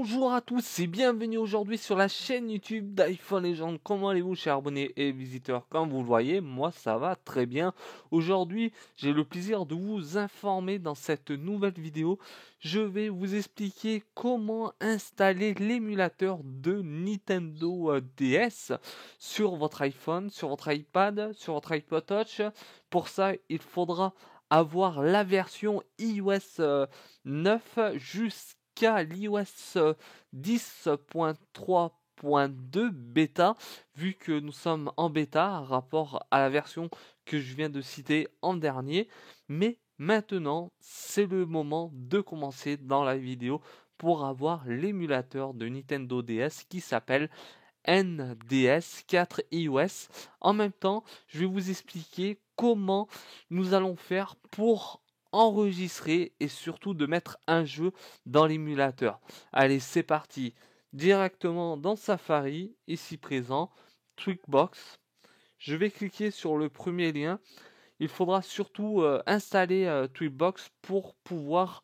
Bonjour à tous et bienvenue aujourd'hui sur la chaîne YouTube d'iPhone Legend. Comment allez-vous, chers abonnés et visiteurs? Comme vous le voyez, moi ça va très bien. Aujourd'hui, j'ai le plaisir de vous informer dans cette nouvelle vidéo. Je vais vous expliquer comment installer l'émulateur de Nintendo DS sur votre iPhone, sur votre iPad, sur votre iPod Touch. Pour ça, il faudra avoir la version iOS 9 jusqu'à l'iOS 10.3.2 bêta, vu que nous sommes en bêta, rapport à la version que je viens de citer en dernier. Mais maintenant, c'est le moment de commencer dans la vidéo pour avoir l'émulateur de Nintendo DS qui s'appelle NDS 4 iOS. En même temps, je vais vous expliquer comment nous allons faire pour enregistrer et surtout de mettre un jeu dans l'émulateur. Allez, c'est parti. Directement dans Safari, ici présent, Tweakbox. Je vais cliquer sur le premier lien. Il faudra surtout installer Tweakbox pour pouvoir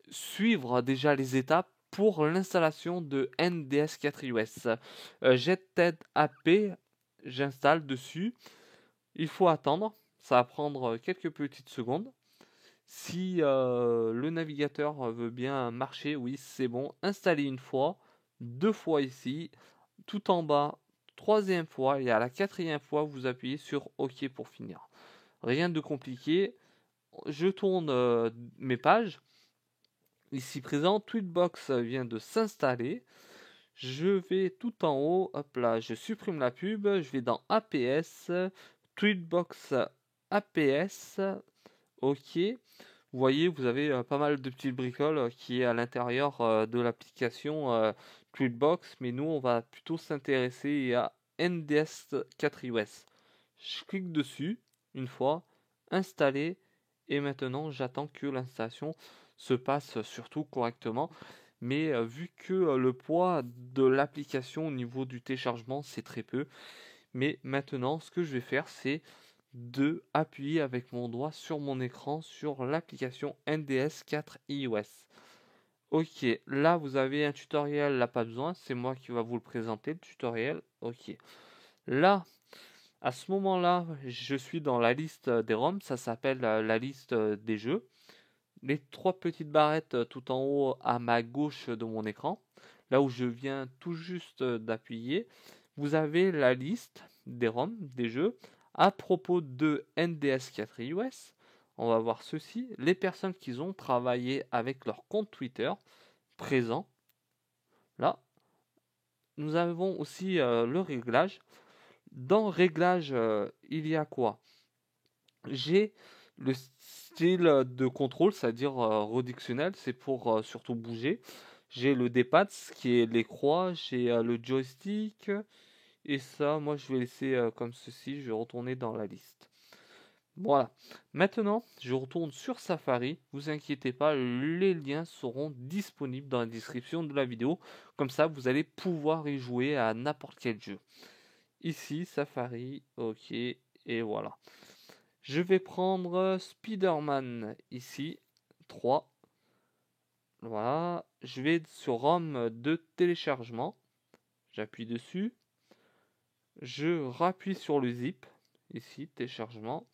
suivre déjà les étapes pour l'installation de NDS 4 iOS. JetTed AP, j'installe dessus. Il faut attendre, ça va prendre quelques petites secondes. Si le navigateur veut bien marcher, oui, c'est bon. Installer une fois, deux fois ici, tout en bas, troisième fois, et à la quatrième fois, vous appuyez sur OK pour finir. Rien de compliqué. Je tourne mes pages. Ici présent, Tweetbox vient de s'installer. Je vais tout en haut, hop là, je supprime la pub, je vais dans APS, Tweetbox APS, OK. Vous voyez, vous avez pas mal de petites bricoles qui est à l'intérieur de l'application Tweetbox, mais nous on va plutôt s'intéresser à NDS 4 iOS. Je clique dessus une fois, installer, et maintenant j'attends que l'installation se passe surtout correctement. Mais vu que le poids de l'application au niveau du téléchargement c'est très peu, mais maintenant ce que je vais faire c'est de appuyer avec mon doigt sur mon écran sur l'application NDS 4 iOS. Ok, là vous avez un tutoriel, là pas besoin, c'est moi qui va vous le présenter le tutoriel. Ok, là à ce moment-là, je suis dans la liste des ROM, ça s'appelle la liste des jeux. Les trois petites barrettes tout en haut à ma gauche de mon écran, là où je viens tout juste d'appuyer, vous avez la liste des ROM, des jeux. À propos de NDS 4 iOS, on va voir ceci, les personnes qui ont travaillé avec leur compte Twitter présent. Là, nous avons aussi le réglage. Dans réglage, il y a quoi? J'ai le style de contrôle, c'est-à-dire réductionnel, c'est pour surtout bouger. J'ai le D-pad, qui est les croix, j'ai le joystick, et ça, moi je vais laisser comme ceci, je vais retourner dans la liste. Voilà. Maintenant, je retourne sur Safari. Vous inquiétez pas, les liens seront disponibles dans la description de la vidéo. Comme ça, vous allez pouvoir y jouer à n'importe quel jeu. Ici, Safari, ok, et voilà. Je vais prendre Spider-Man ici, 3. Voilà. Je vais sur ROM de téléchargement. J'appuie dessus. Je rappuie sur le zip, ici, téléchargement.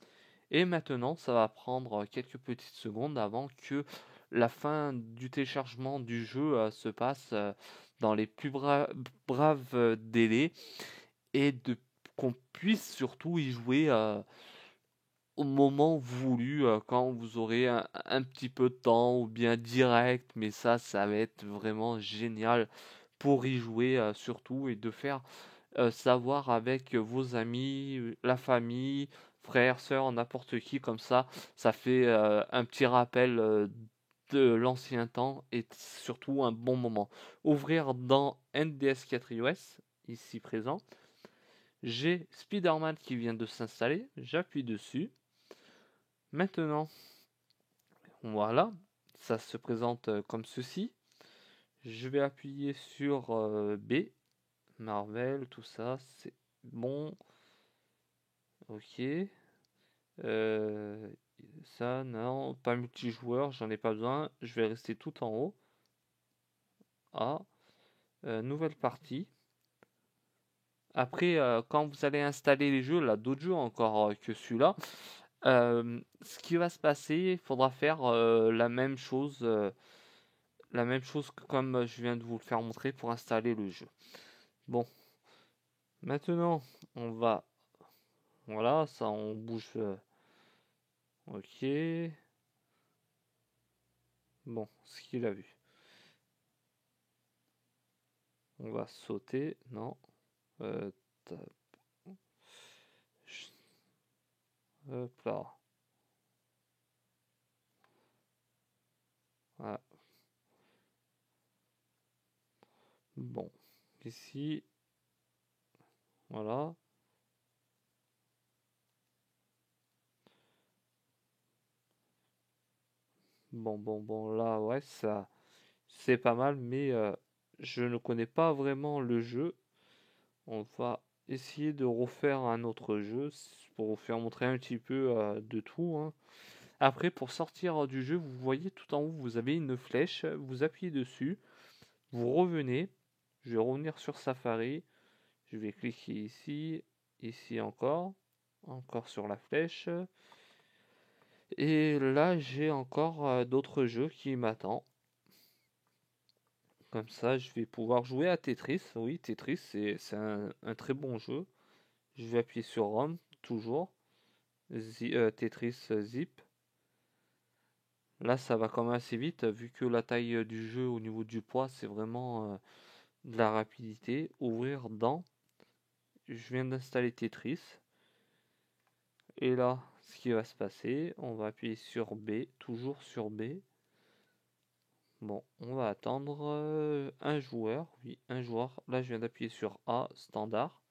Et maintenant, ça va prendre quelques petites secondes avant que la fin du téléchargement du jeu se passe dans les plus braves délais et qu'on puisse surtout y jouer au moment voulu, quand vous aurez un petit peu de temps ou bien direct, mais ça va être vraiment génial pour y jouer surtout et de faire savoir avec vos amis, la famille, frères, sœurs, n'importe qui comme ça fait un petit rappel de l'ancien temps et surtout un bon moment. Ouvrir dans NDS 4 iOS, ici présent, j'ai Spider-Man qui vient de s'installer, j'appuie dessus. Maintenant, voilà, ça se présente comme ceci. Je vais appuyer sur B, Marvel, tout ça, c'est bon. Ok. Euh, Ça, non, pas multijoueur, j'en ai pas besoin. Je vais rester tout en haut. A. nouvelle partie. Après, quand vous allez installer les jeux, là, d'autres jeux encore que celui-là, ce qui va se passer, il faudra faire la même chose que comme je viens de vous le faire montrer pour installer le jeu. Bon, maintenant, on va, voilà, ça, on bouge. Ok, bon, ce qu'il a vu. On va sauter, non. Euh, Hop là. Voilà. Bon, ici, voilà. Bon, là, ouais, ça, c'est pas mal, mais je ne connais pas vraiment le jeu. On va essayer de refaire un autre jeu pour vous faire montrer un petit peu de tout, hein. Après, pour sortir du jeu, vous voyez tout en haut, vous avez une flèche, vous appuyez dessus, vous revenez. Je vais revenir sur Safari, je vais cliquer ici, ici encore sur la flèche. Et là, j'ai encore d'autres jeux qui m'attendent. Comme ça, je vais pouvoir jouer à Tetris. Oui, Tetris, c'est un très bon jeu. Je vais appuyer sur ROM, toujours. Tetris Zip. Là, ça va quand même assez vite, vu que la taille du jeu au niveau du poids, c'est vraiment de la rapidité. Ouvrir dans. Je viens d'installer Tetris. Et là, ce qui va se passer, on va appuyer sur B, toujours sur B. Bon, on va attendre un joueur. Oui, un joueur. Là, je viens d'appuyer sur A, standard.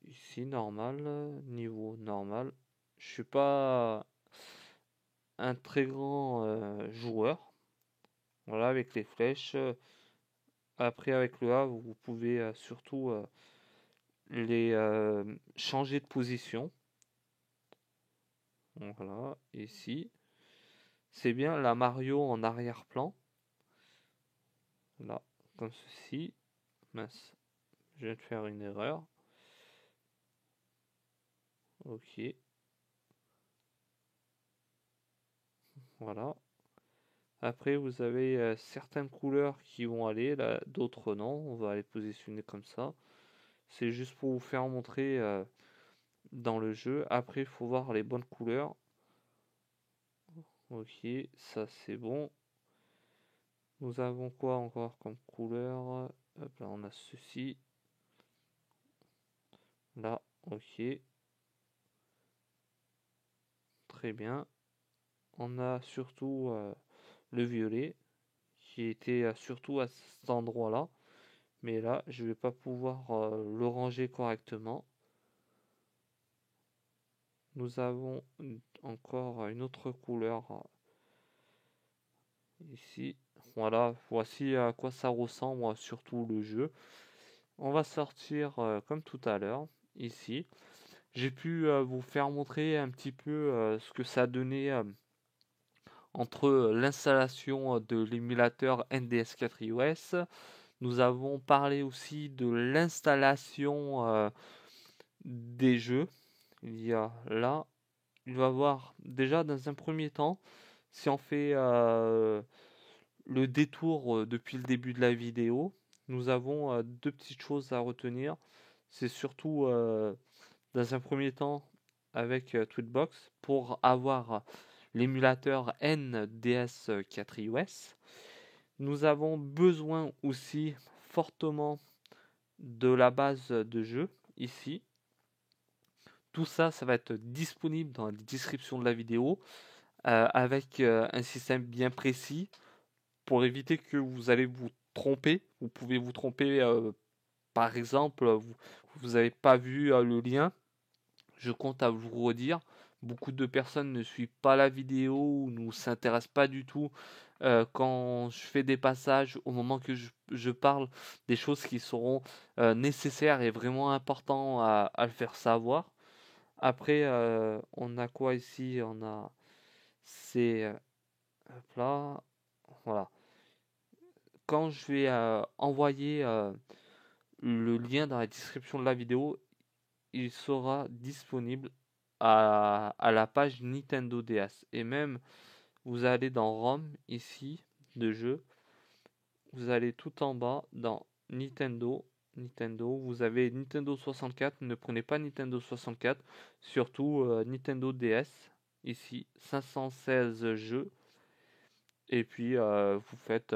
Ici, normal, niveau normal. Je suis pas un très grand joueur. Voilà, avec les flèches. Après, avec le A, vous pouvez surtout les changer de position. Voilà, ici. C'est bien la Mario en arrière-plan. Là, comme ceci. Mince, je viens de faire une erreur. Ok, voilà. Après, vous avez certaines couleurs qui vont aller, là, d'autres non. On va les positionner comme ça. C'est juste pour vous faire montrer dans le jeu. Après, il faut voir les bonnes couleurs. Ok, ça c'est bon. Nous avons quoi encore comme couleur? Hop là, on a ceci. Là, ok. Très bien. On a surtout le violet qui était surtout à cet endroit-là. Mais là, je vais pas pouvoir le ranger correctement. Nous avons encore une autre couleur ici. Voilà, voici à quoi ça ressemble, surtout le jeu. On va sortir comme tout à l'heure, ici. J'ai pu vous faire montrer un petit peu ce que ça donnait entre l'installation de l'émulateur NDS4 iOS. Nous avons parlé aussi de l'installation des jeux. Il y a là, il va voir déjà dans un premier temps, si on fait le détour depuis le début de la vidéo, nous avons deux petites choses à retenir. C'est surtout dans un premier temps avec Tweetbox pour avoir l'émulateur NDS4 iOS. Nous avons besoin aussi fortement de la base de jeu ici. Tout ça, ça va être disponible dans la description de la vidéo avec un système bien précis pour éviter que vous allez vous tromper. Vous pouvez vous tromper, par exemple, vous n'avez pas vu le lien. Je compte à vous redire. Beaucoup de personnes ne suivent pas la vidéo ou ne s'intéressent pas du tout quand je fais des passages au moment que je parle des choses qui seront nécessaires et vraiment importantes à le faire savoir. Après, on a quoi ici? On a c'est hop là, voilà. quand je vais envoyer le lien dans la description de la vidéo, il sera disponible à la page Nintendo DS. Et même, vous allez dans ROM, ici, de jeu, vous allez tout en bas dans Nintendo, vous avez Nintendo 64, ne prenez pas Nintendo 64, surtout Nintendo DS, ici, 516 jeux, et puis vous faites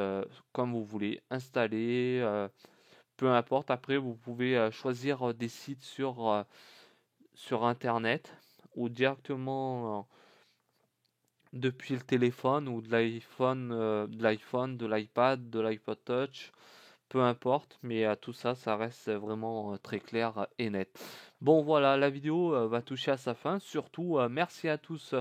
comme vous voulez, installer, peu importe, après vous pouvez choisir des sites sur Internet, ou directement depuis le téléphone, ou de l'iPhone, de l'iPad, de l'iPod Touch, peu importe, mais tout ça, ça reste vraiment très clair et net. Bon voilà, la vidéo va toucher à sa fin. Surtout, merci à tous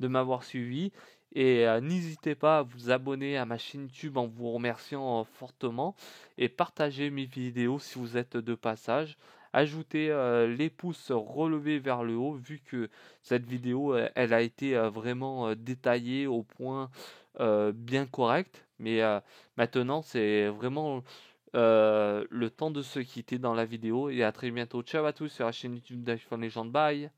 de m'avoir suivi. Et n'hésitez pas à vous abonner à ma chaîne YouTube en vous remerciant fortement. Et partagez mes vidéos si vous êtes de passage. Ajoutez les pouces relevés vers le haut, vu que cette vidéo, elle a été vraiment détaillée au point bien correct. Mais maintenant, c'est vraiment le temps de se quitter dans la vidéo. Et à très bientôt. Ciao à tous sur la chaîne YouTube d'iPhone Legend. Bye.